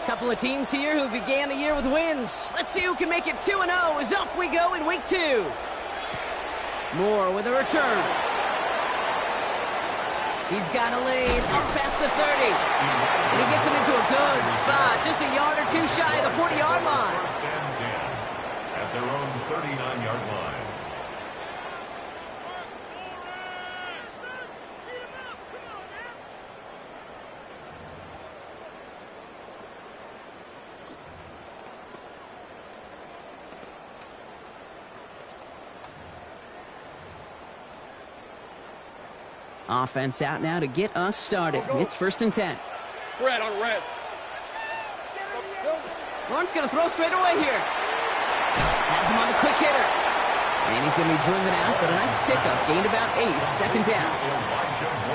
Couple of teams here who began the year with wins. Let's see who can make it 2-0 as off we go in week 2. Moore with a return. He's got a lane up past the 30. And he gets him into a good spot, just a yard or two shy of the 40-yard line. First and 10 at their own 39-yard line. Offense out now to get us started. It's 1st and 10. Red on red. Lawrence going to throw straight away here. Has him on the quick hitter. And he's going to be driven out, but a nice pickup. Gained about 8, 2nd down.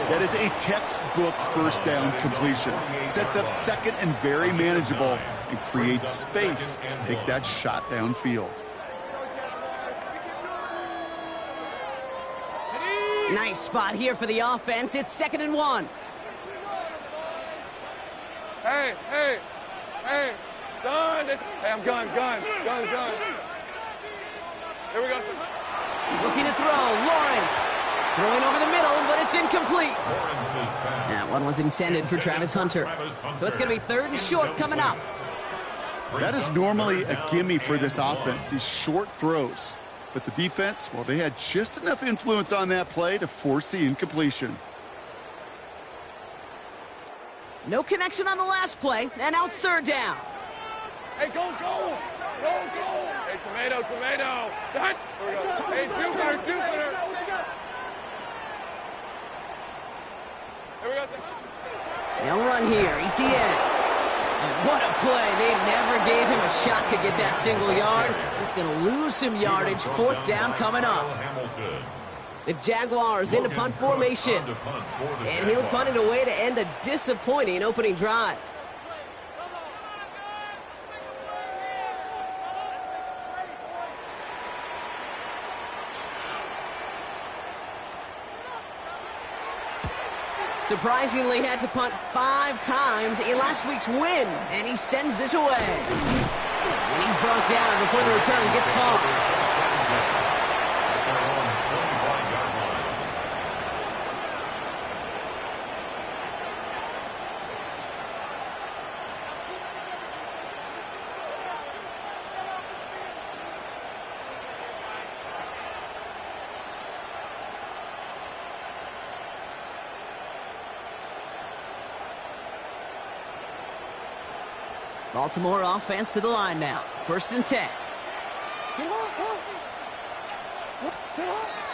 That is a textbook first down completion. Sets up second and very manageable and creates space to take that shot downfield. Nice spot here for the offense. It's 2nd and 1. Hey, son. Hey, I'm gun. Here we go. Looking to throw. Lawrence. Throwing over the middle, but it's incomplete. That one was intended for Travis Hunter. So it's going to be 3rd and short coming up. That is normally a gimme for this offense, these short throws. But the defense, well, they had just enough influence on that play to force the incompletion. No connection on the last play, and now it's 3rd down. Hey, go. Hey, tomato. Done. Here we go. Hey, Jupiter. Here we go. They'll run here, ETN. And what a play. They never gave him a shot to get that single yard. He's going to lose some yardage. 4th down coming up. The Jaguars into punt formation. And he'll punt it away to end a disappointing opening drive. Surprisingly had to punt 5 times in last week's win, and he sends this away. And he's brought down before the return gets far. Baltimore offense to the line now. 1st and 10.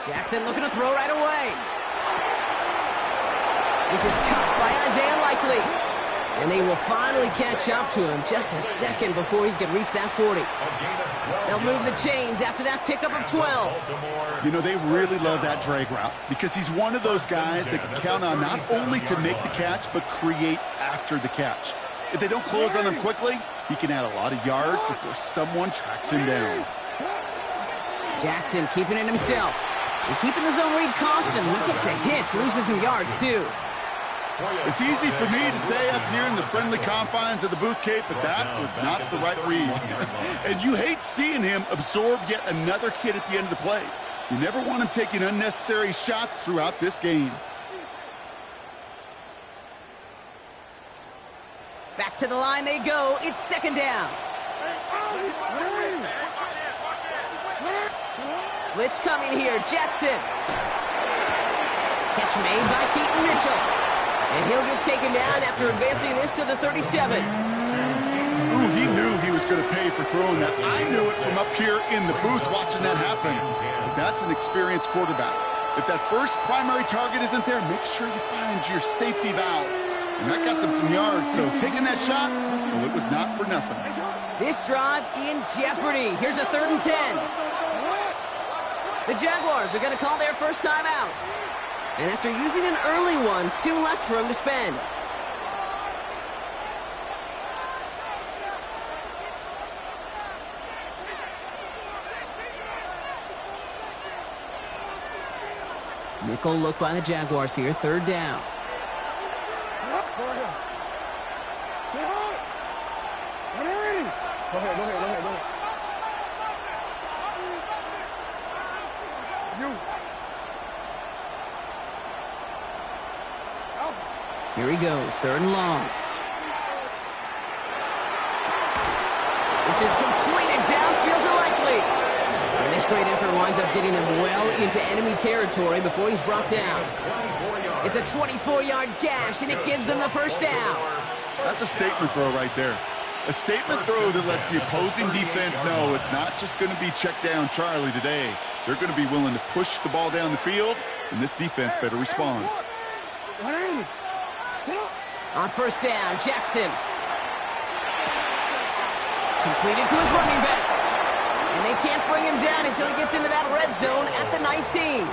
Jackson looking to throw right away. This is caught by Isaiah Likely. And they will finally catch up to him just a second before he can reach that 40. They'll move the chains after that pickup of 12. You know, they really love that drag route because he's one of those guys that can count on not only to make the catch, but create after the catch. If they don't close on him quickly, he can add a lot of yards before someone tracks him down. Jackson keeping it himself. And keeping the zone read costs him. He takes a hit, loses some yards too. It's easy for me to say up here in the friendly confines of the booth, Kate, but that was not the right read. And you hate seeing him absorb yet another hit at the end of the play. You never want him taking unnecessary shots throughout this game. Back to the line they go. It's 2nd down. Blitz coming here. Jackson. Catch made by Keaton Mitchell. And he'll get taken down after advancing this to the 37. Ooh, he knew he was going to pay for throwing that. I knew it from up here in the booth watching that happen. But that's an experienced quarterback. If that first primary target isn't there, make sure you find your safety valve. And that got them some yards, so taking that shot, well, it was not for nothing. This drive in jeopardy. Here's a 3rd and 10. The Jaguars are going to call their first time out. And after using an early one, 2 left for him to spend. Nickel look by the Jaguars here, 3rd down. Go ahead. You. Here he goes, 3rd and long. This is completed downfield to Likely. And this great effort winds up getting him well into enemy territory before he's brought down. It's a 24-yard gash, and it gives them the first down. That's a statement throw right there. A statement throw that lets the opposing defense know it's not just going to be check down Charlie today. They're going to be willing to push the ball down the field, and this defense better respond. On first down, Jackson. Completed to his running back. And they can't bring him down until he gets into that red zone at the 19.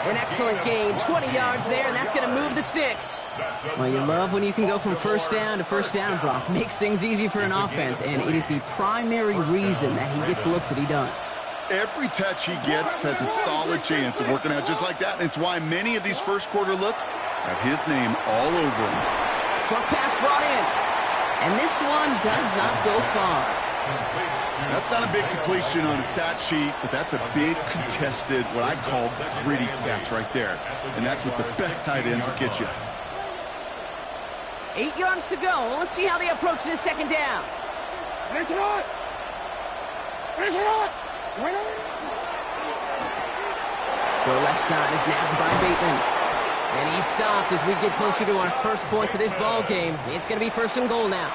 An excellent gain, 20 yards there, and that's going to move the sticks. Well, you love when you can go from first down to first down, Brock. Makes things easy for an offense, and it is the primary reason that he gets looks that he does. Every touch he gets has a solid chance of working out just like that, and it's why many of these first quarter looks have his name all over them. Short pass brought in, and this one does not go far. That's not a big completion on a stat sheet, but that's a big contested, what I call gritty catch right there. And that's what the best tight ends will get you. 8 yards to go. Let's see how they approach this second down. Finish it on! Finish it on! The left side is nabbed by Bateman. And he's stopped as we get closer to our first points of this ball game. It's going to be 1st and goal now.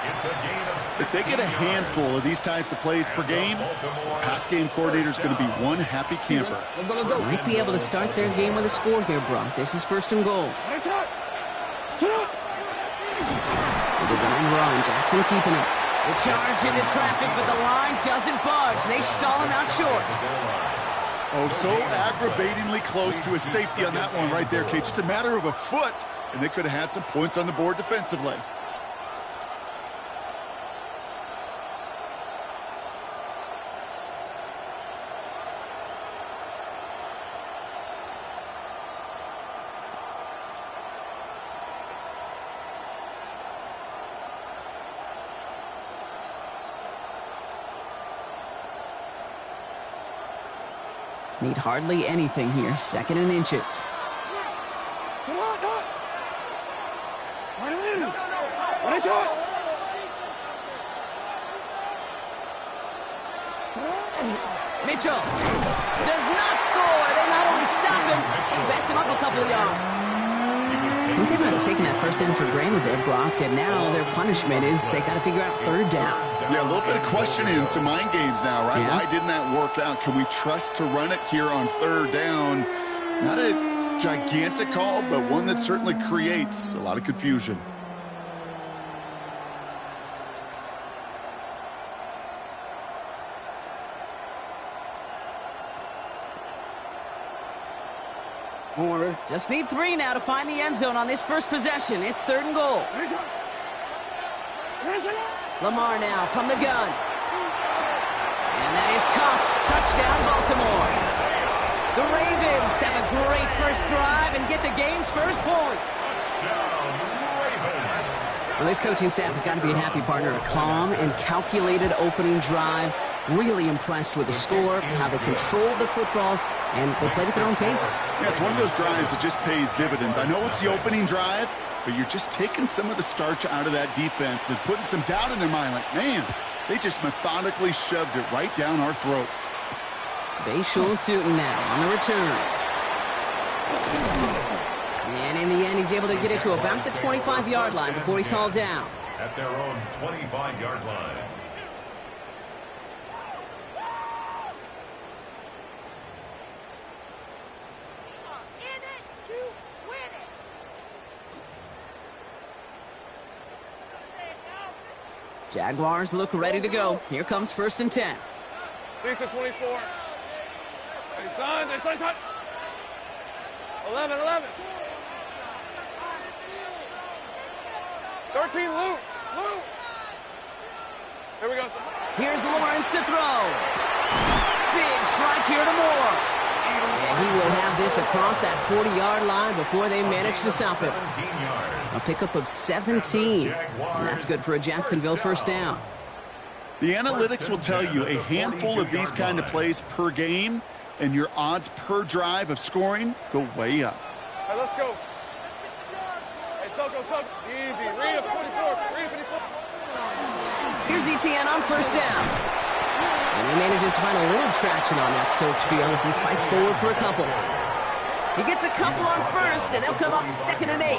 If they get a handful of these types of plays per game, the pass game coordinator is going to be one happy camper. Might be able to start their game with a score here, Brock. This is 1st and goal. The design wrong. Jackson keeping it. The charge into traffic, but the line doesn't budge. They stall him out short. Oh, so aggravatingly close to a safety on that one right there, Kate. Just a matter of a foot, and they could have had some points on the board defensively. Need hardly anything here. 2nd and inches. Mitchell does not score. They not only stop him, they backed him up a couple of yards. I think they might have taken that first down for granted there, Brock, and now their punishment is they got to figure out 3rd down. Yeah, a little bit of questioning, some mind games now, right? Yeah. Why didn't that work out? Can we trust to run it here on 3rd down? Not a gigantic call, but one that certainly creates a lot of confusion. Just need 3 now to find the end zone on this first possession. It's 3rd and goal. Lamar now from the gun. And that is caught. Touchdown, Baltimore. The Ravens have a great first drive and get the game's first points. Well, this coaching staff has got to be a happy partner. A calm and calculated opening drive. Really impressed with the score, how they controlled the football, and they played at their own pace. Yeah, it's one of those drives that just pays dividends. I know it's the opening drive, but you're just taking some of the starch out of that defense and putting some doubt in their mind. Like, man, they just methodically shoved it right down our throat. Bayshul Tootin now on the return. And in the end, he's able to get it to about the 25-yard line before he's hauled down. At their own 25-yard line. Jaguars look ready to go. Here comes 1st and 10. 6 and 24. Hey, son, 11. 13, Luke. Here we go, son. Here's Lawrence to throw. Big strike here to Moore. And he will have this across that 40-yard line before they manage to stop him. A pickup of 17. And that's good for a Jacksonville first down. The analytics will tell you a handful of these kind of plays per game, and your odds per drive of scoring go way up. All right, let's go. Hey, Soko. Easy. Read a 44. Here's ETN on first down. And he manages to find a little traction on that search field as he fights forward for a couple. He gets a couple on first, and they'll come up 2nd and 8.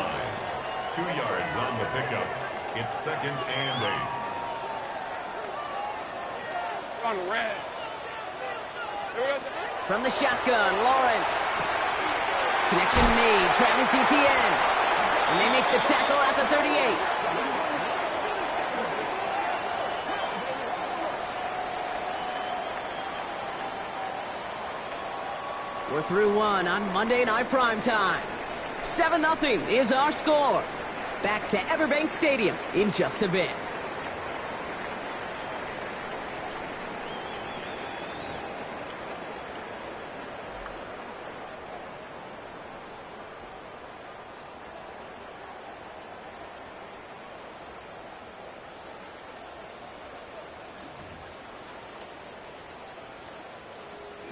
2 yards on the pickup. It's 2nd and 8. On red. Here we go. From the shotgun, Lawrence. Connection made, Travis Etienne. And they make the tackle at the 38. We're through one on Monday Night Primetime. 7-0 is our score. Back to Everbank Stadium in just a bit.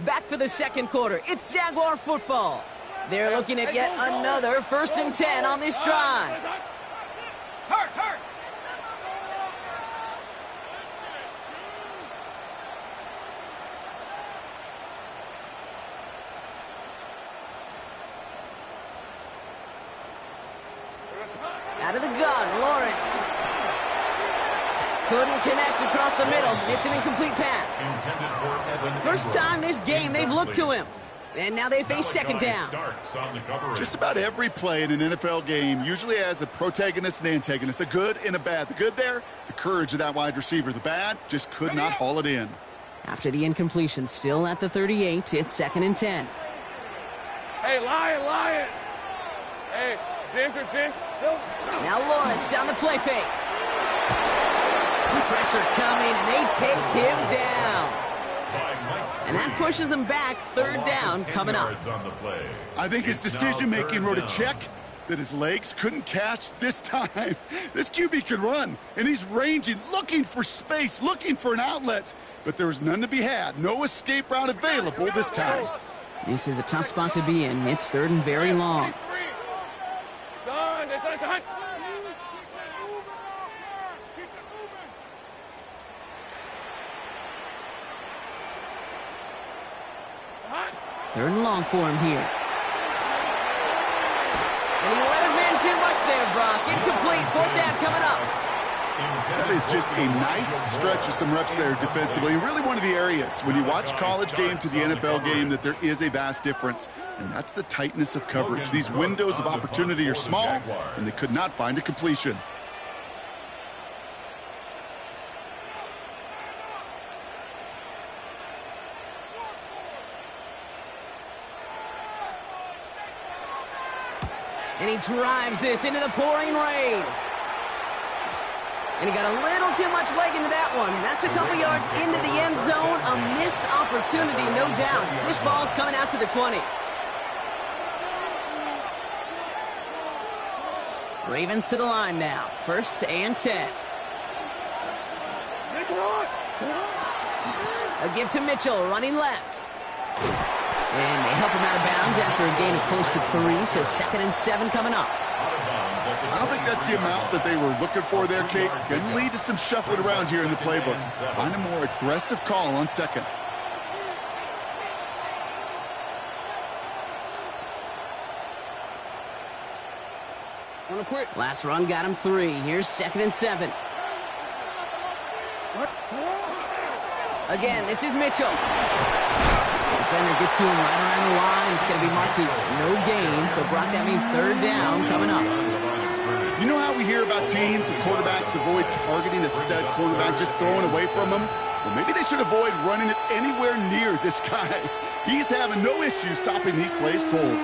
Back for the second quarter. It's Jaguar football. They're looking at yet another 1st and 10 on this drive. Hurt. Out of the gun, Lawrence. Couldn't connect across the middle. It's an incomplete pass. First time this game they've looked to him. And now they face 2nd down. Just about every play in an NFL game usually has a protagonist and antagonist, a good and a bad. The good there, the courage of that wide receiver. The bad, just could not haul it in. After the incompletion, still at the 38, it's 2nd and 10. Hey, Lion. Hey, Ginger. Now Lawrence on the play fake. Pressure coming, and they take him down. And that pushes him back. 3rd down coming up. I think his decision-making wrote a check that his legs couldn't catch this time. This QB can run, and he's ranging, looking for space, looking for an outlet. But there was none to be had. No escape route available this time. This is a tough spot to be in. It's 3rd and very long. It's on. Third and long for him here. And he let his man too much there, Brock. Incomplete. 4th down coming up. That is just a nice stretch of some reps there defensively. Really one of the areas when you watch college game to the NFL game that there is a vast difference. And that's the tightness of coverage. These windows of opportunity are small, and they could not find a completion. And he drives this into the pouring rain. And he got a little too much leg into that one. That's a couple yards into the end zone. A missed opportunity, no doubt. This ball's coming out to the 20. Ravens to the line now. 1st and 10. A give to Mitchell, running left. And they help him out of bounds after a gain of close to 3, so 2nd and 7 coming up. I don't think that's the amount that they were looking for there, Kate. Can lead to some shuffling around here in the playbook. Find a more aggressive call on 2nd. Last run got him 3. Here's 2nd and 7. Again, this is Mitchell. Defender gets to him right around the line. It's going to be marked as no gain. So, Brock, that means 3rd down coming up. You know how we hear about teams and quarterbacks avoid targeting a stud quarterback, just throwing away from him? Well, maybe they should avoid running it anywhere near this guy. He's having no issue stopping these plays cold.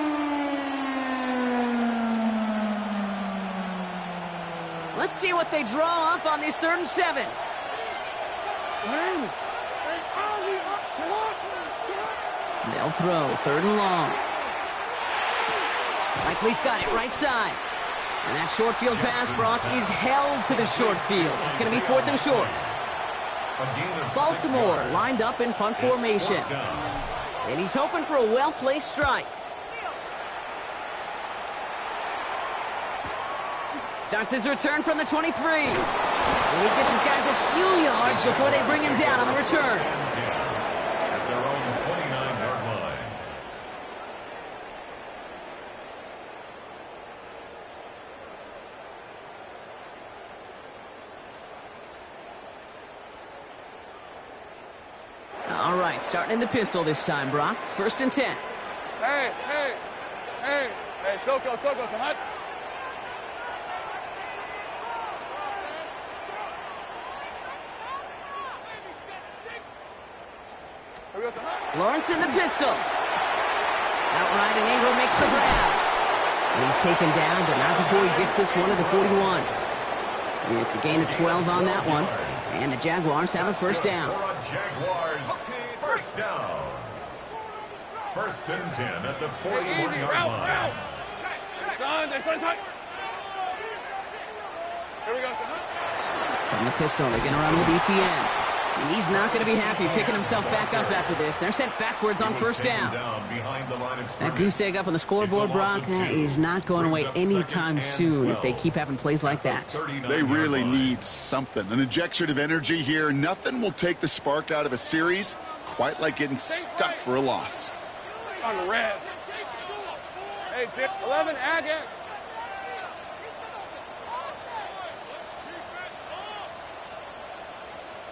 Let's see what they draw up on this 3rd and 7. They'll throw 3rd and long. Likely's got it right side. And that short field pass, Brock, is held to the short field. It's going to be 4th and short. Baltimore lined up in punt formation. And he's hoping for a well-placed strike. Starts his return from the 23. And he gets his guys a few yards before they bring him down on the return. At their own 29-yard line. All right, starting in the pistol this time, Brock. 1st and 10. Hey, Soko, so hot. Lawrence in the pistol. Outright, and Ingram makes the grab. And he's taken down, but not before he gets this one to the 41. And it's a gain of 12 on that one. And the Jaguars have a 1st down. Jaguars, 1st down. 1st and 10 at the 41-yard line. Son, tight. Here we go, son. From the pistol, they're going to run with ETN. And he's not going to be happy picking himself back up after this. They're sent backwards on 1st down. That goose egg up on the scoreboard, Brock, is not going away anytime soon if they keep having plays like that. They really need something. An injection of energy here. Nothing will take the spark out of a series quite like getting stuck for a loss. On the red. Hey, 11, Agate.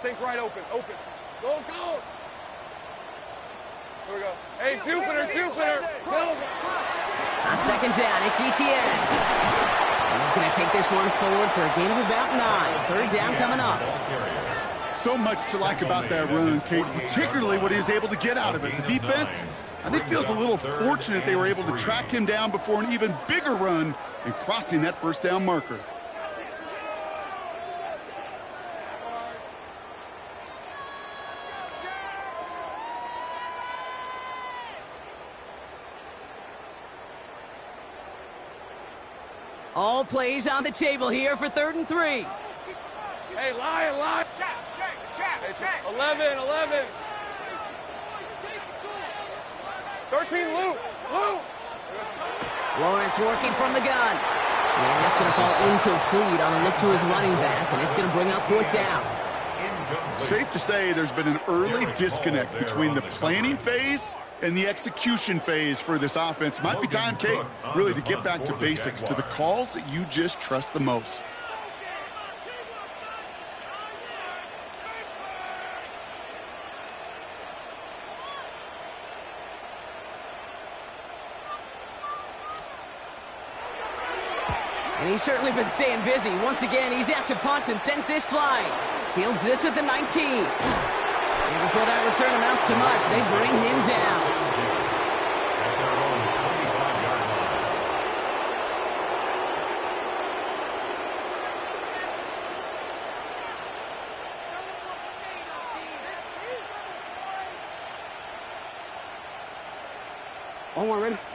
Take right open. Go. Here we go. Hey, Jupiter. Silver. On 2nd down, it's ETN. And he's going to take this one forward for a gain of about 9. 3rd down coming up. So much to like about that run, Kate, particularly what he was able to get out of it. The defense, I think, feels a little fortunate they were able to track him down before an even bigger run and crossing that 1st down marker. All plays on the table here for 3rd and 3. Hey, Lion. Check. 11. 13, Luke. Lawrence working from the gun. And that's going to fall incomplete on a look to his running back, and it's going to bring up 4th down. Safe to say there's been an early disconnect between the planning phase and the execution phase for this offense. Might be time, Kate, really to get back to basics, to the calls that you just trust the most. And he's certainly been staying busy. Once again, he's out to punt and sends this flying. Fields this at the 19. And before that return amounts to much, they bring him down.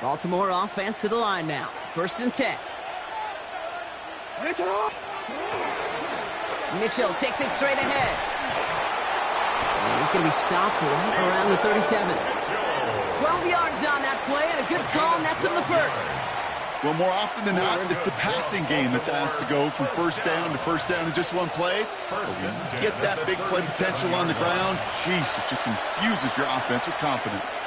Baltimore offense to the line now. 1st and 10. Mitchell takes it straight ahead. And he's going to be stopped right around the 37. 12 yards on that play, and a good call, nets him the 1st. Well, more often than not, it's the passing game that's asked to go from 1st down to 1st down in just one play. Get that big play potential on the ground. Jeez, it just infuses your offense with confidence.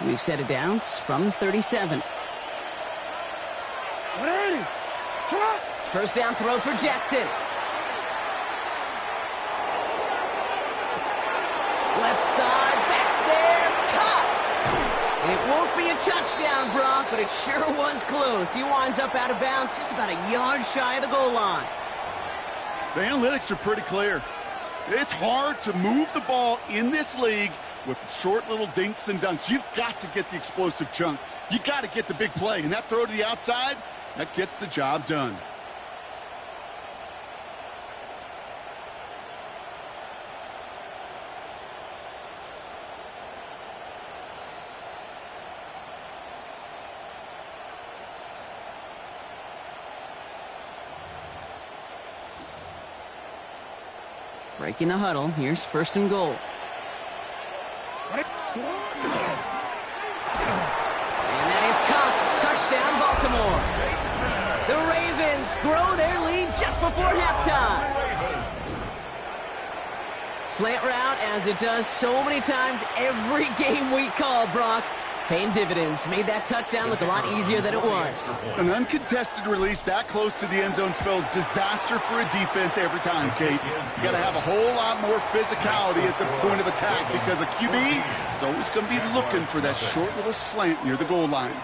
We've set it down from the 37. 1st down throw for Jackson. Left side, backs there, caught! It won't be a touchdown, Brock, but it sure was close. He winds up out of bounds just about a yard shy of the goal line. The analytics are pretty clear. It's hard to move the ball in this league with short little dinks and dunks. You've got to get the explosive chunk. You got to get the big play. And that throw to the outside, that gets the job done. Breaking the huddle. Here's first and goal. And that is Cox. Touchdown, Baltimore. The Ravens grow their lead just before halftime. Slant route, as it does so many times every game we call, Brock. Paying dividends. Made that touchdown look a lot easier than it was. An uncontested release that close to the end zone spells disaster for a defense every time, Kate. You got to have a whole lot more physicality at the point of attack because a QB is always going to be looking for that short little slant near the goal line.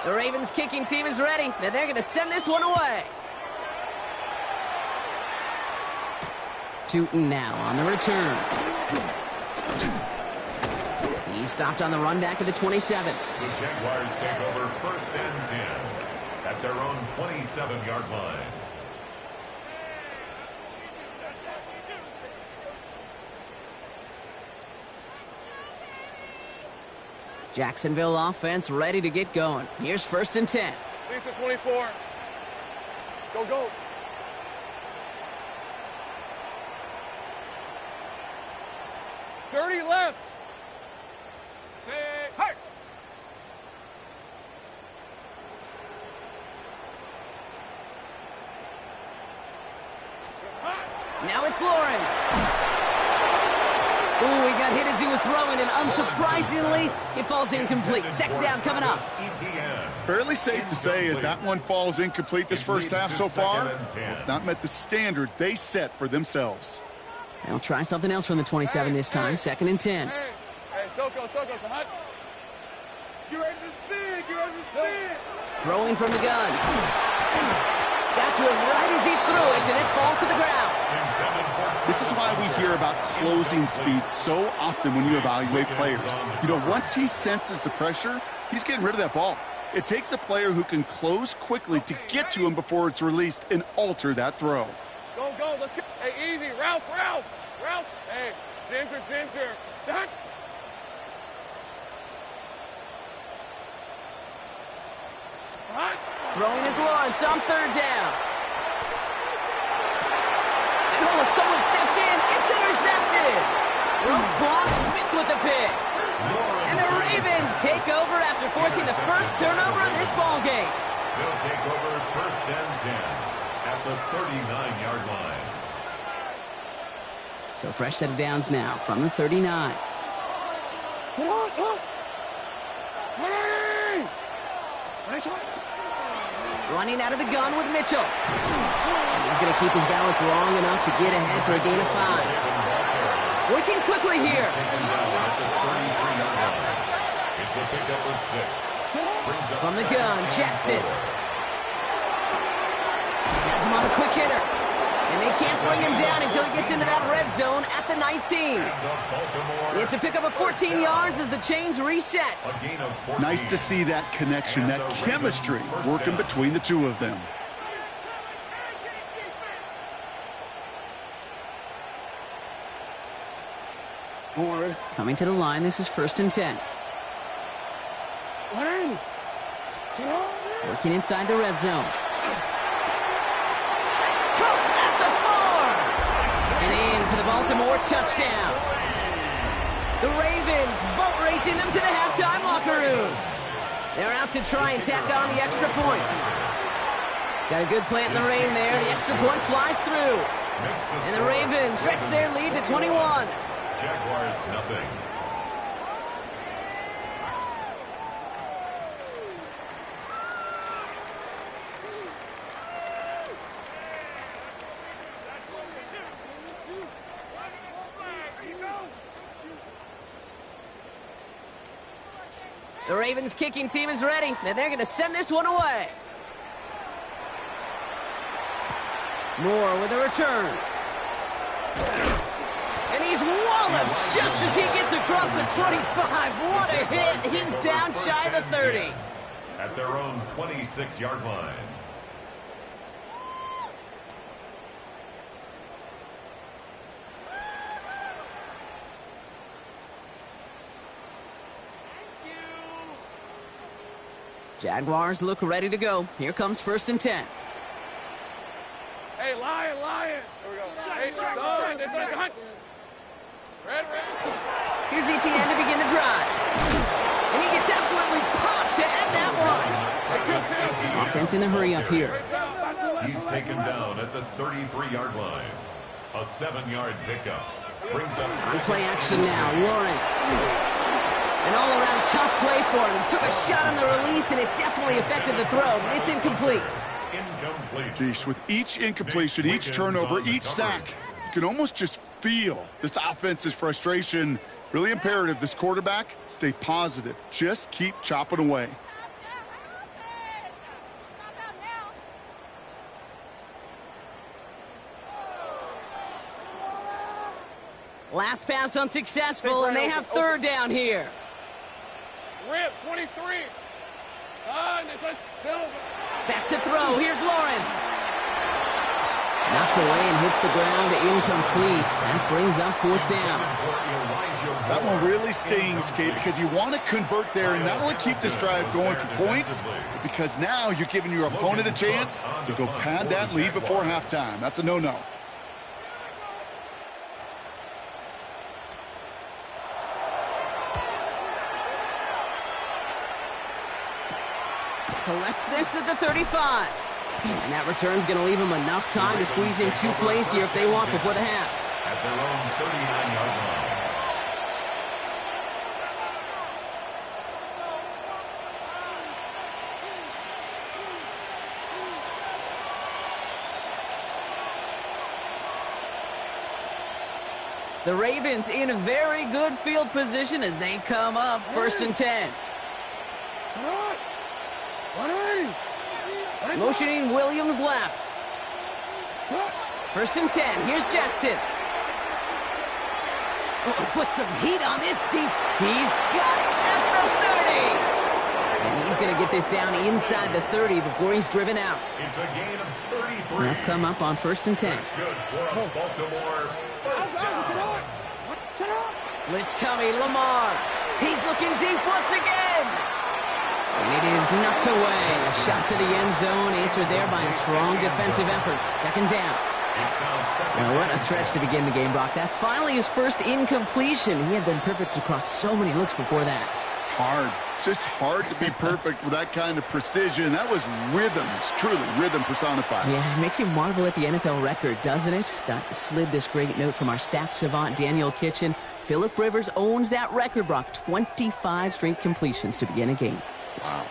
The Ravens kicking team is ready, and they're going to send this one away. Tootin now on the return. He stopped on the run back at the 27. The Jaguars take over first and 10 at their own 27-yard line. Jacksonville offense ready to get going. Here's first and 10. Lisa 24. Go, go. Dirty left. Say, hey. Now it's Lawrence. Ooh, he got hit as he was throwing, and unsurprisingly, it falls incomplete. Second down coming up. Fairly safe to say as that one falls incomplete this first half so far, it's not met the standard they set for themselves. They'll try something else from the 27 this time. Second and 10. Hey, Soko, so hot. You ready to spin? You ready to spin? Throwing from the gun. Got to it right as he threw it, and it falls to the ground. This is why we hear about closing speed so often when you evaluate players. You know, once he senses the pressure, he's getting rid of that ball. It takes a player who can close quickly to get to him before it's released and alter that throw. Go, go, let's go. Hey, easy. Ralph. Hey, Ginger. Done. Throwing is Lawrence on third down. And someone stepped in. It's intercepted. Roquan Smith with the pick. And the Ravens take over after forcing the first turnover of this ball game. They'll take over first and 10 at the 39-yard line. So fresh set of downs now from the 39. Running out of the gun with Mitchell. And he's going to keep his balance long enough to get ahead for a gain of 5. Working quickly here. It's a pickup of 6. From the gun, Jackson. Has him on the quick hitter. And they can't bring him down until he gets into that red zone at the 19. It's a pickup of 14 yards as the chains reset. Nice to see that connection, that chemistry working between the two of them. Coming to the line, this is first and 10. Working inside the red zone. Let's go at the 4. And in for the Baltimore touchdown. The Ravens boat racing them to the halftime locker room. They're out to try and tack on the extra point. Got a good plant in the rain there. The extra point flies through. And the Ravens stretch their lead to 21. Jaguars nothing. The Ravens kicking team is ready, and they're going to send this one away. Moore with a return. And he's walloped just as he gets across the 25. What a hit. He's down shy of the 30. At their own 26-yard line. Jaguars look ready to go. Here comes first and 10. Hey, lion. Here we go. Hey, son, this is hunt. Red. Here's ETN to begin the drive. And he gets absolutely popped to end that one. Offense in the hurry up here. He's taken down at the 33-yard line. A 7-yard pickup. Brings up Play action now, Lawrence. An all-around tough play for him. He took a shot on the release, and it definitely affected the throw, but it's incomplete. Geesh, with each incompletion, each turnover, each sack, you can almost just feel this offense's frustration. Really imperative, this quarterback, stay positive. Just keep chopping away. Last pass unsuccessful, and they have third down here. Rip, 23. This is Silver. Back to throw. Here's Lawrence. Knocked away and hits the ground, incomplete. That brings up fourth down. That one really stings, Kate, because you want to convert there and not only keep this drive going for points, but because now you're giving your opponent a chance to go pad that lead before halftime. That's a no-no. Collects this at the 35. And that return's going to leave him enough time to squeeze in 2 plays here if they want before the half. At their own 39-yard line. The Ravens in a very good field position as they come up 1st and 10. Motioning Williams left. 1st and 10. Here's Jackson. Oh, put some heat on this deep. He's got it at the 30. And he's going to get this down inside the 30 before he's driven out. It's a gain of 33. They'll come up on 1st and 10. That's good for Baltimore. First down. Blitz coming, Lamar. He's looking deep once again. And it is knocked away. A shot to the end zone, answered there by a strong defensive effort. 2nd down. Well, what a stretch to begin the game, Brock. That finally his first incompletion. He had been perfect across so many looks before that. Hard. It's just hard to be perfect with that kind of precision. That was rhythm. It's truly rhythm personified. Yeah, it makes you marvel at the NFL record, doesn't it? Slid this great note from our stats savant, Daniel Kitchen. Phillip Rivers owns that record, Brock. 25 straight completions to begin a game. Wow.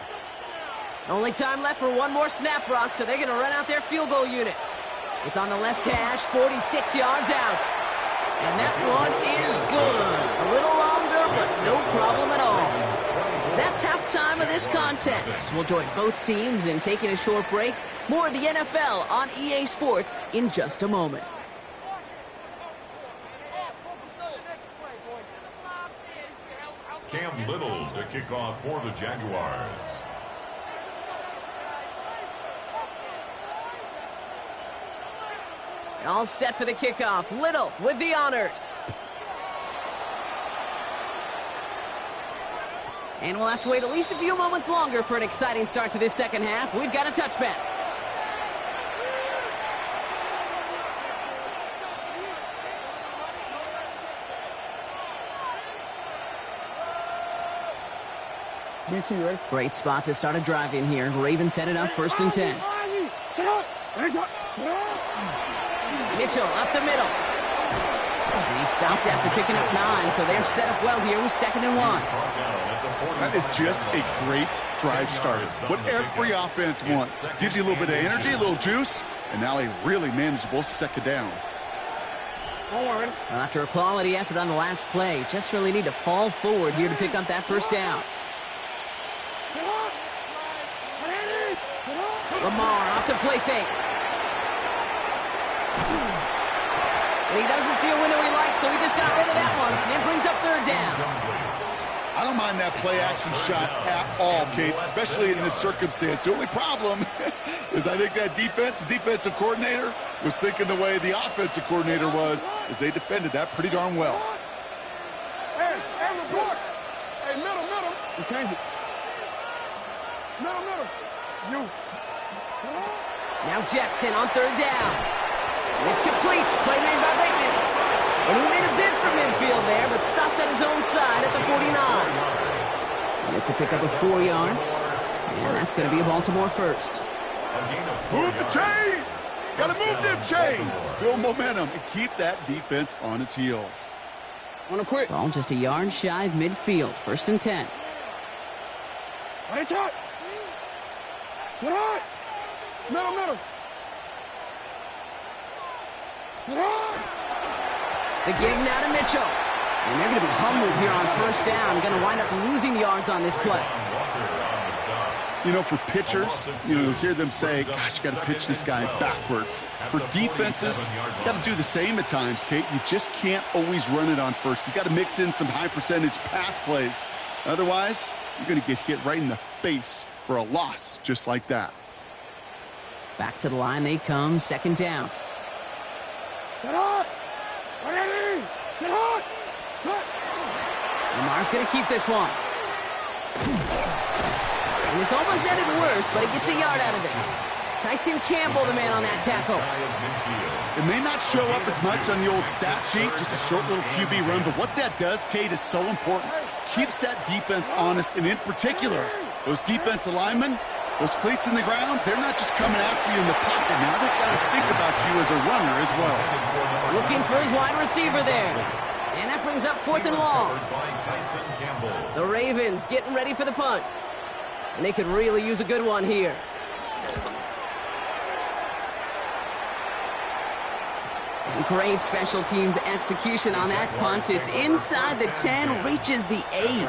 Only time left for one more snap, Brock, so they're going to run out their field goal unit. It's on the left hash, 46 yards out. And that one is good. A little longer, but no problem at all. That's halftime of this contest. We'll join both teams in taking a short break. More of the NFL on EA Sports in just a moment. Cam Little to kick off for the Jaguars. All set for the kickoff. Little with the honors. And we'll have to wait at least a few moments longer for an exciting start to this second half. We've got a touchback. Great spot to start a drive in here. Ravens headed up 1st and 10. Mitchell up the middle. And he stopped after picking up 9, so they're set up well here with 2nd and 1. That is just a great drive starter. What every offense wants. Gives you a little bit of energy, a little juice, and now a really manageable 2nd down. Well, after a quality effort on the last play, just really need to fall forward here to pick up that 1st down. Lamar off the play fake. And he doesn't see a window he likes, so he just got rid of that one and brings up 3rd down. I don't mind that play-action shot at all, Kate, especially in this circumstance. The only problem is I think that defensive coordinator was thinking the way the offensive coordinator was, as they defended that pretty darn well. Hey, report. Hey, middle. You change it. Middle. You. Now Jackson on 3rd down. And it's complete. Play made by Bateman. And he made a bid for midfield there, but stopped on his own side at the 49. It's a pickup of 4 yards. And that's going to be a Baltimore first. Move the chains! Gotta move them chains! Build momentum and keep that defense on its heels. Wanna quit? Ball just a yard shy of midfield. 1st and 10. Right shot. Get hot. Middle. Get hot. The give now to Mitchell. And they're going to be humbled here on 1st down. Going to wind up losing yards on this play. You know, for pitchers, you hear them say, gosh, you got to pitch this guy backwards. For defenses, you got to do the same at times, Kate. You just can't always run it on first. You got to mix in some high percentage pass plays. Otherwise, you're going to get hit right in the face for a loss just like that. Back to the line they come. 2nd down. Get hot. Ready. Get hot. Lamar's going to keep this one. And this almost ended worse, but he gets a yard out of this. Tyson Campbell, the man on that tackle. It may not show up as much on the old stat sheet, just a short little QB run, but what that does, Kate, is so important. Keeps that defense honest, and in particular, those defensive linemen, those cleats in the ground, they're not just coming after you in the pocket. Now they've got to think about you as a runner as well. Looking for his wide receiver there. And that brings up 4th and long. The Ravens getting ready for the punt. And they could really use a good one here. Great special teams execution on that punt. It's inside the 10, reaches the 8.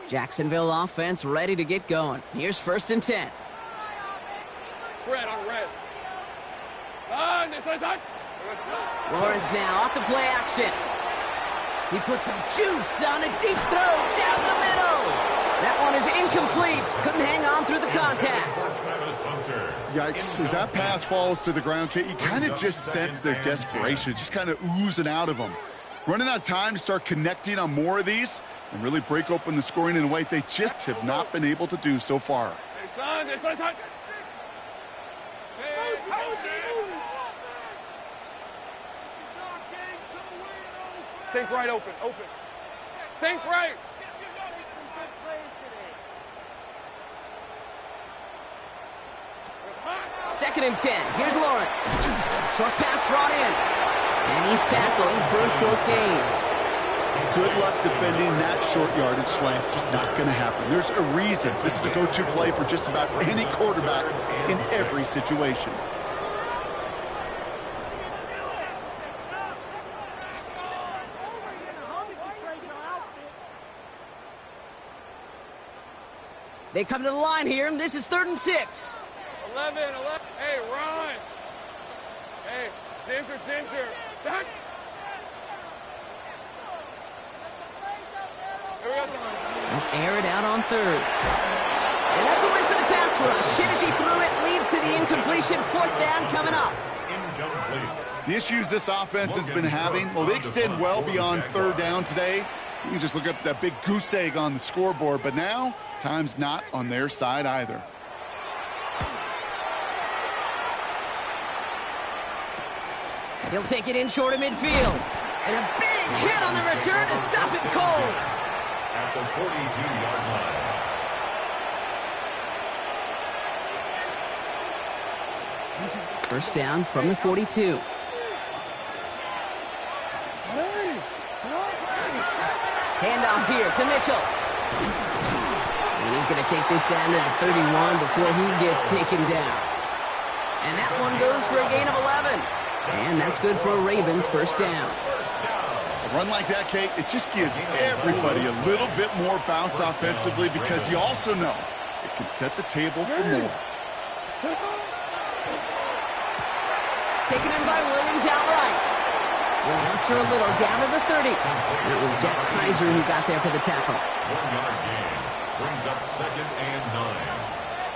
Jacksonville offense ready to get going. Here's 1st and 10. Red on red. Lawrence now off the play action. He puts some juice on a deep throw down the middle. That one is incomplete. Couldn't hang on through the contact. Yikes. As that pass falls to the ground, Kate, you kind of just sense their desperation. Just kind of oozing out of them. Running out of time to start connecting on more of these and really break open the scoring in a way they just have not been able to do so far. Hey, son. Think right open. Think right. 2nd and 10. Here's Lawrence. Short pass brought in. And he's tackled for a short gain. Good luck defending that short yardage slant. Just not going to happen. There's a reason this is a go-to play for just about any quarterback in every situation. They come to the line here, and this is 3rd and 6. 11. Hey, run. Hey, center. Back. Air it out on 3rd. And that's a win for the pass rush. Hit as he threw it, leads to the incompletion. 4th down coming up. The issues this offense has been having, well, they extend well beyond 3rd down today. You can just look up that big goose egg on the scoreboard, but now time's not on their side either. He'll take it in short of midfield. And a big hit on the return to stop it cold. At the 42-yard line. First down from the 42. Handoff here to Mitchell. And he's going to take this down to the 31 before he gets taken down. And that one goes for a gain of 11. And that's good for a Ravens first down. A run like that, Kate, it just gives everybody a little bit more bounce offensively because you also know it can set the table for more. Taken in by Williams outright. Lost her a little, down to the 30. And it was Jack Kaiser who got there for the tackle. 1-yard gain brings up 2nd and 9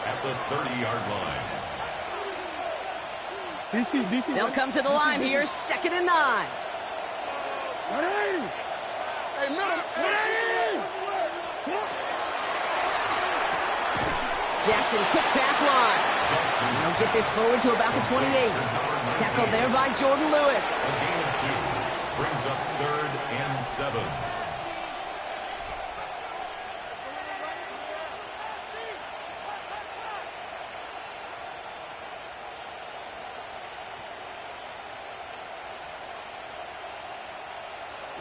at the 30-yard line. They'll come to the line here, 2nd and 9. Jackson, quick pass wide. They'll get this forward to about the 28. Tackled there by Jordan Lewis. A gain of 2. Brings up 3rd and 7.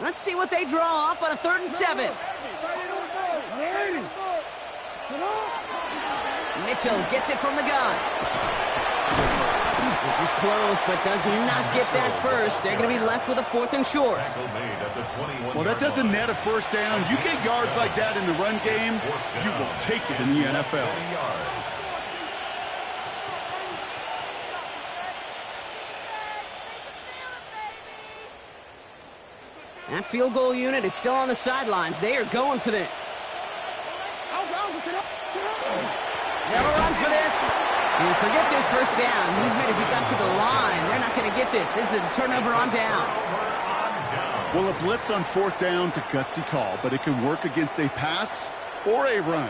Let's see what they draw up on a 3rd and 7. Mitchell gets it from the gun. This is close, but does not get that first. They're going to be left with a 4th and short. Well, that doesn't net a first down. You get yards like that in the run game, you will take it in the NFL. That field goal unit is still on the sidelines. They are going for this. They'll run for this. And forget this first down. He's made as he got to the line. They're not going to get this. This is a turnover on downs. Well, a blitz on 4th down's a gutsy call, but it can work against a pass or a run.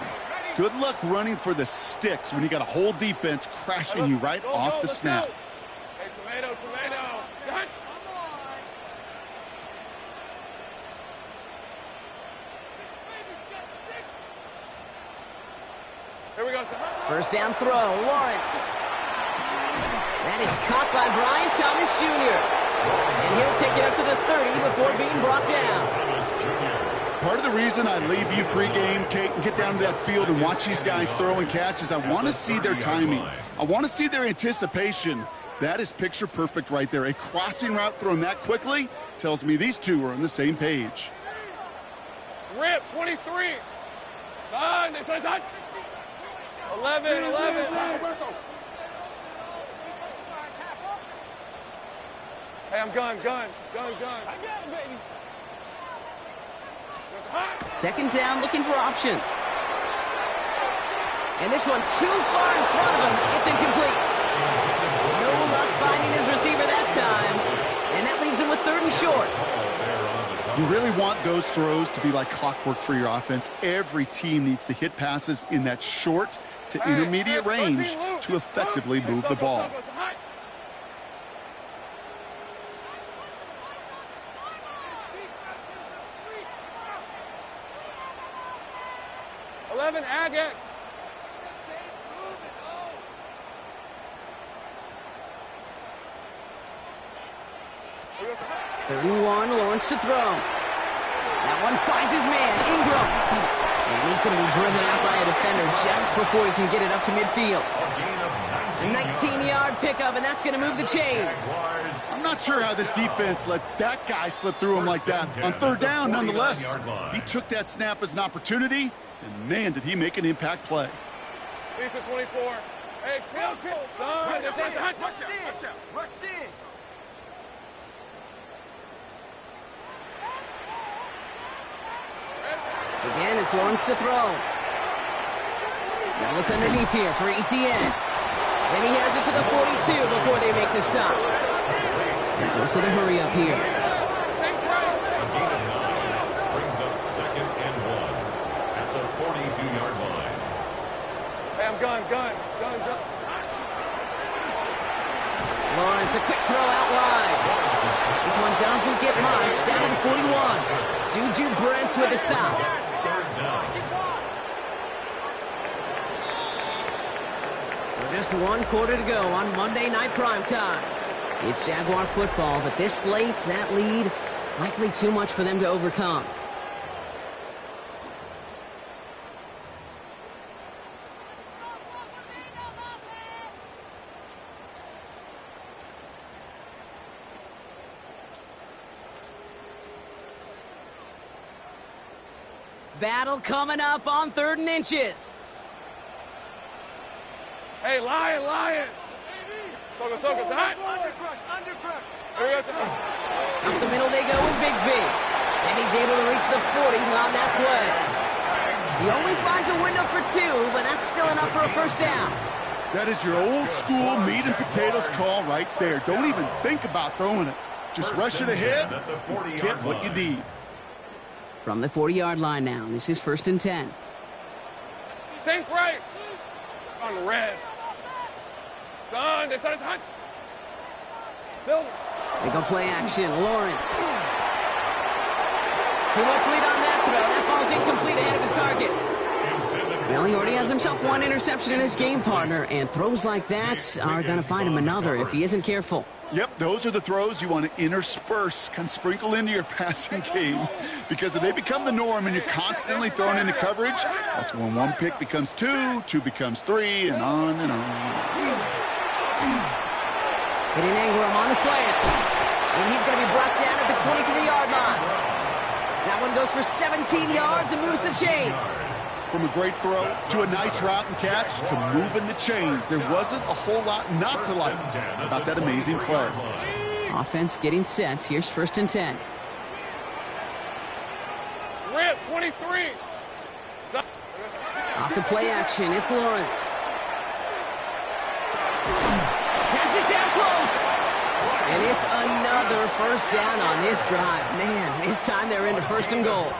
Good luck running for the sticks when you got a whole defense crashing you right off the snap. Hey, tomato. Done. Here we go. First down throw, Lawrence. That is caught by Brian Thomas Jr. And he'll take it up to the 30 before being brought down. Part of the reason I leave you pregame, Kate, and get down to that field and watch these guys throw and catch is I want to see their timing. I want to see their anticipation. That is picture perfect right there. A crossing route thrown that quickly tells me these two are on the same page. Rip, 23. Done. It's on. 11. Hey, I'm gun. I got it, baby. Second down, looking for options. And this one too far in front of him. It's incomplete. No luck finding his receiver that time. And that leaves him with 3rd and short. You really want those throws to be like clockwork for your offense. Every team needs to hit passes in that short to intermediate range to effectively move the ball. Agate. 3rd and 1, Lawrence to throw. That one finds his man, Ingram. And he's going to be driven out by a defender just before he can get it up to midfield. A 19-yard pickup, and that's going to move the chains. I'm not sure how this defense let that guy slip through him like that. On 3rd down, nonetheless, he took that snap as an opportunity, and man, did he make an impact play. Lisa 24. Hey, kill. Son, this is hot. Rush in. Again, it's Lawrence to throw. Now look underneath here for Etienne. And he has it to the 42 before they make the stop. Dose of the hurry up here. Brings up 2nd and 1 at the 42-yard line. Hey, I'm gun. Lawrence, a quick throw out wide. This one doesn't get much. Down to the 41. Juju Brents with the stop. 3rd down. So just 1 quarter to go on Monday Night Primetime. It's Jaguar football, but this slate, that lead, likely too much for them to overcome. Battle coming up on 3rd and inches. Hey, Lion. Soka, hot. Undercrush. Up the middle they go with Bigsby. And he's able to reach the 40 on that play. He only finds a window for 2, but that's still enough for a first down. That is your old school meat and potatoes call right there. Don't even think about throwing it. Just rush it ahead and get what you need. From the 40-yard line now. This is 1st and 10. Sink right. On the red. Done. They started hunt. Silver. They go play action. Lawrence. Too much lead on that throw. That falls incomplete ahead of his target. Well, he already has himself one interception in his game, partner, and throws like that are going to find him another if he isn't careful. Yep, those are the throws you want to intersperse, kind of sprinkle into your passing game, because if they become the norm and you're constantly thrown into coverage, that's when one pick becomes two, two becomes three, and on and on. Hitting Ingram on the slant, and he's going to be brought down at the 23-yard line. That one goes for 17 yards and moves the chains. From a great throw to a nice route and catch to moving the chains, there wasn't a whole lot not to like about that amazing play. Offense getting set. Here's 1st and 10. Rip, 23. Off the play action, it's Lawrence. Has it down close. And it's another first down on this drive. Man, this time they're into 1st and goal.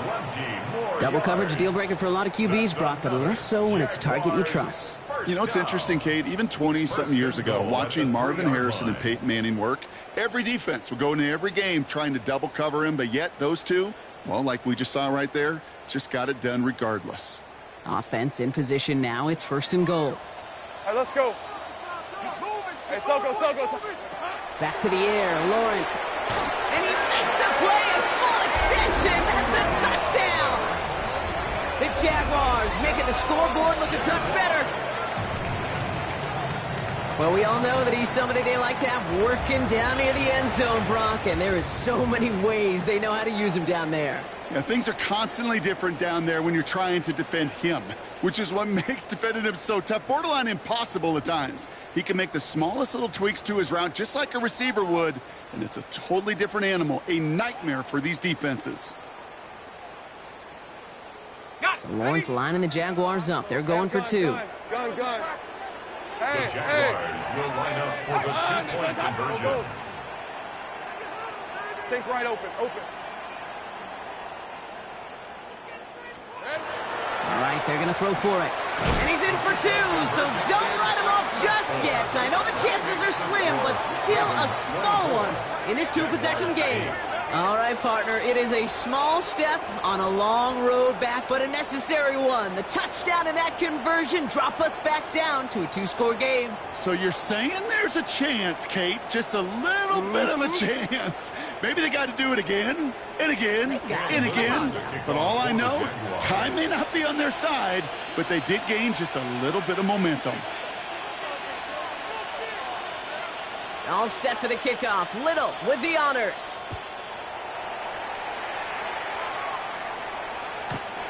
Double coverage deal breaker for a lot of QBs, Brock, but less so when it's a target you trust. You know, it's interesting, Kate, even 20-something years ago, watching Marvin Harrison and Peyton Manning work, every defense would go into every game trying to double cover him, but yet those two, well, like we just saw right there, just got it done regardless. Offense in position now. It's 1st and goal. All right, let's go. Hey, Soko. Back to the air, Lawrence. And he makes the play at full extension. That's a touchdown. The Jaguars making the scoreboard look a touch better. Well, we all know that he's somebody they like to have working down near the end zone, Brock, and there is so many ways they know how to use him down there. Yeah, things are constantly different down there when you're trying to defend him, which is what makes defending him so tough, borderline impossible at times. He can make the smallest little tweaks to his route just like a receiver would, and it's a totally different animal, a nightmare for these defenses. So Lawrence lining the Jaguars up. They're going for two. Gun. Hey, The Jaguars will line up for the two-point conversion. Sink right open. All right, they're going to throw for it. And he's in for two, so don't write him off just yet. I know the chances are slim, but still a small one in this two-possession game. All right, partner, it is a small step on a long road back, but a necessary one. The touchdown and that conversion drop us back down to a two-score game. So you're saying there's a chance, Kate, just a little bit of a chance. Maybe they got to do it again, and again, and again. But all I know, time may not be on their side, but they did gain just a little bit of momentum. All set for the kickoff. Little with the honors.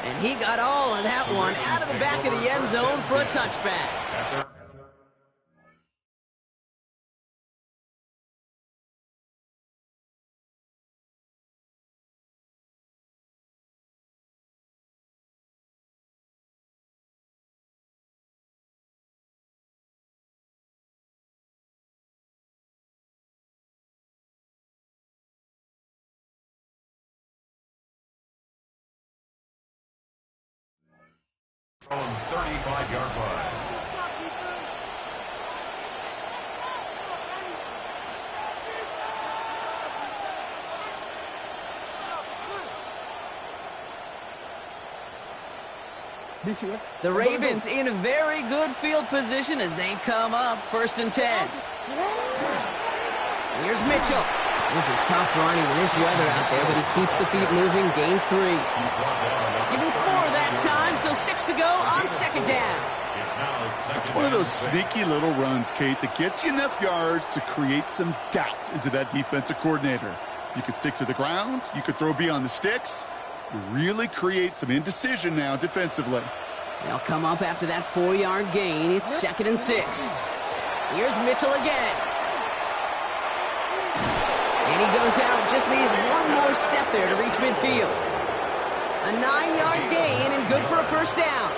And he got all of that one out of the back of the end zone for a touchback. From 35-yard line. The Ravens in a very good field position as they come up 1st and 10. Here's Mitchell. This is tough running in this weather out there, but he keeps the feet moving, gains 3. Give him 4 that time, so 6 to go on 2nd down. It's one of those sneaky little runs, Kate, that gets you enough yards to create some doubt into that defensive coordinator. You could stick to the ground. You could throw beyond the sticks. You really create some indecision now defensively. They'll come up after that 4-yard gain. It's 2nd and 6. Here's Mitchell again. And he goes out, just needed one more step there to reach midfield. A 9-yard gain and good for a 1st down.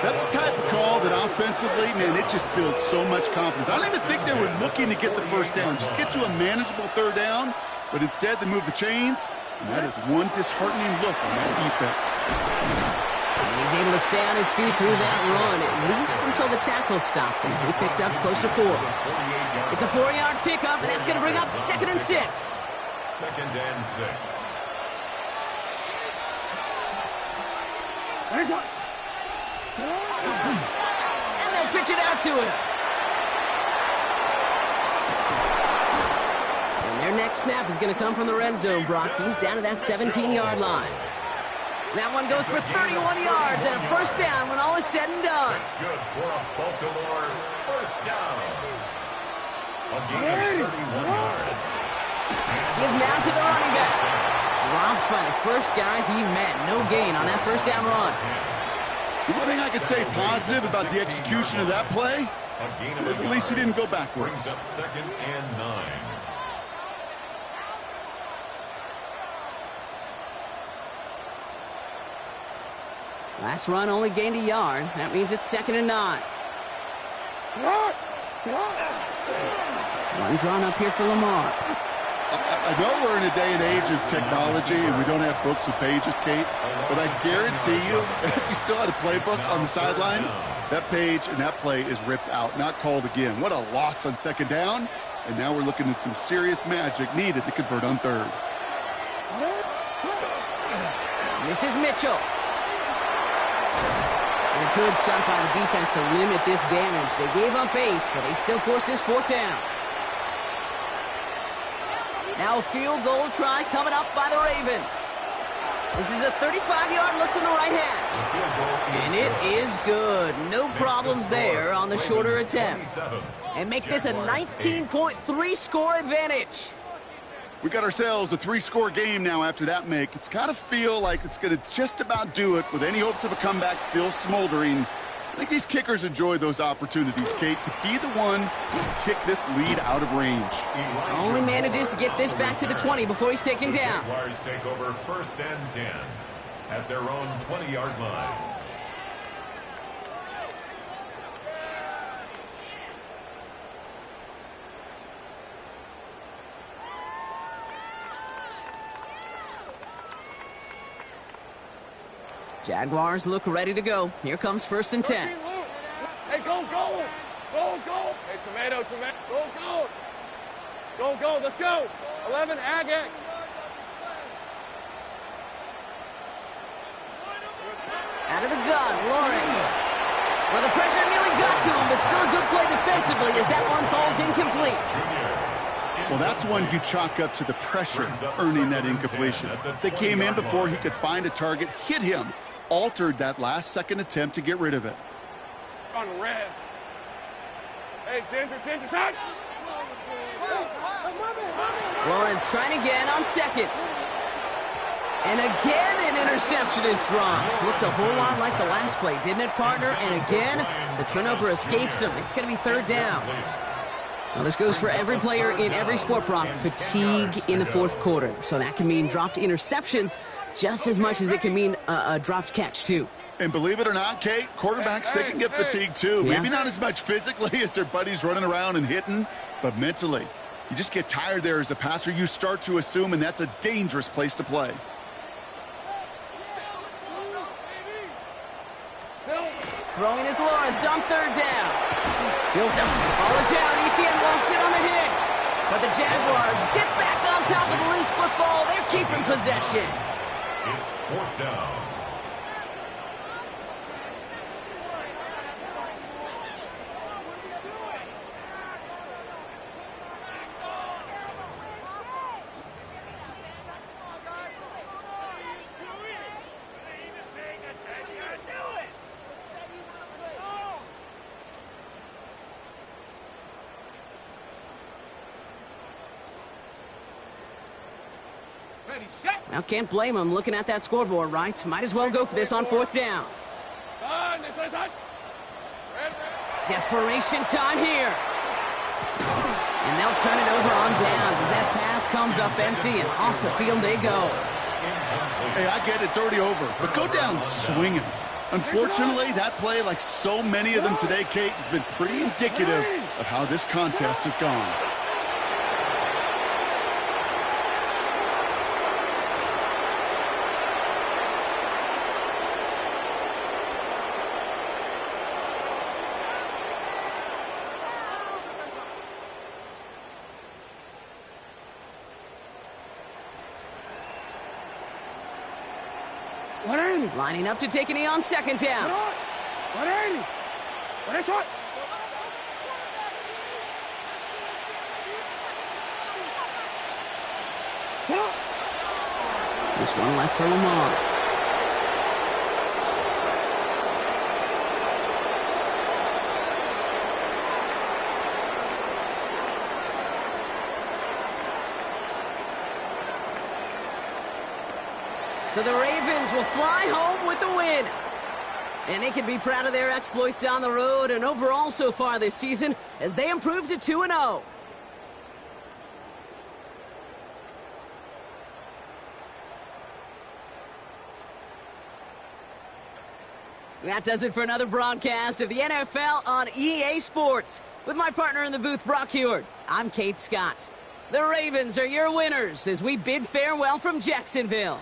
That's the type of call that offensively, man, it just builds so much confidence. I don't even think they were looking to get the 1st down. Just get to a manageable 3rd down, but instead they move the chains, And that is one disheartening look on that defense. And he's able to stay on his feet through that run, at least until the tackle stops him. He picked up close to 4. It's a 4-yard pickup, and that's going to bring up 2nd and 6. 2nd and 6. And they'll pitch it out to him. And their next snap is going to come from the red zone, Brock. He's down to that 17-yard line. That one goes for 31 yards and a first down when all is said and done. That's good for a Baltimore first down. A gain of 31 yards. Give now to the running back. Dropped by the first guy he met. No gain on that first down run. The one thing I could say positive about the execution of that play is at least he didn't go backwards. Brings up 2nd and 9. Last run only gained a yard. That means it's 2nd and 9. One drawn up here for Lamar. I know we're in a day and age of technology and we don't have books with pages, Kate, but I guarantee you, if you still had a playbook on the sidelines, that page and that play is ripped out, not called again. What a loss on 2nd down, and now we're looking at some serious magic needed to convert on 3rd. This is Mitchell. And a good stunt by the defense to limit this damage. They gave up 8, but they still forced this 4th down. Now a field goal try coming up by the Ravens. This is a 35-yard look from the right hand. And it is good. No problems there on the shorter attempt. And make this a 19.3 score advantage. We got ourselves a 3-score game now after that make. It's got to feel like it's going to just about do it with any hopes of a comeback still smoldering. I think these kickers enjoy those opportunities, Kate, to be the one to kick this lead out of range. Only manages to get this back to the 20 before he's taken down. Jaguars take over 1st and 10 at their own 20-yard line. Jaguars look ready to go. Here comes 1st and 10. Hey, go! Go! Hey, tomato! Go! Let's go! 11, Agate. Out of the gun, Lawrence. Well, the pressure nearly got to him, but still a good play defensively as that one falls incomplete. Well, that's one you chalk up to the pressure earning that incompletion. They came in before he could find a target, hit him, altered that last-second attempt to get rid of it. On red. Hey, Ginger, touch! Lawrence trying again on 2nd. And again, an interception is dropped. Looked a whole lot like the last play, didn't it, partner? And again, the turnover escapes him. It's going to be 3rd down. Well, this goes for every player in every sport, Brock. Fatigue in the 4th quarter. So that can mean dropped interceptions just as much as it can mean a dropped catch, too. And believe it or not, Kate, quarterbacks, they can get fatigued, too. Yeah. Maybe not as much physically as their buddies running around and hitting, but mentally. You just get tired there as a passer. You start to assume, and that's a dangerous place to play. Throwing is Lawrence on 3rd down. Built up. Ball is out. ETN lost it on the hit. But the Jaguars get back on top of the loose football. They're keeping possession. It's 4th down. Now, can't blame him looking at that scoreboard, right? Might as well go for this on 4th down. Desperation time here. And they'll turn it over on downs as that pass comes up empty and off the field they go. Hey, I get it, it's already over, but go down swinging. Unfortunately, that play, like so many of them today, Kate, has been pretty indicative of how this contest has gone. 180. Lining up to take a knee on second down. 180. 180. This one left for Lamar. So the Ravens will fly home with the win. And they can be proud of their exploits down the road and overall so far this season as they improve to 2-0. That does it for another broadcast of the NFL on EA Sports. With my partner in the booth, Brock Heward, I'm Kate Scott. The Ravens are your winners as we bid farewell from Jacksonville.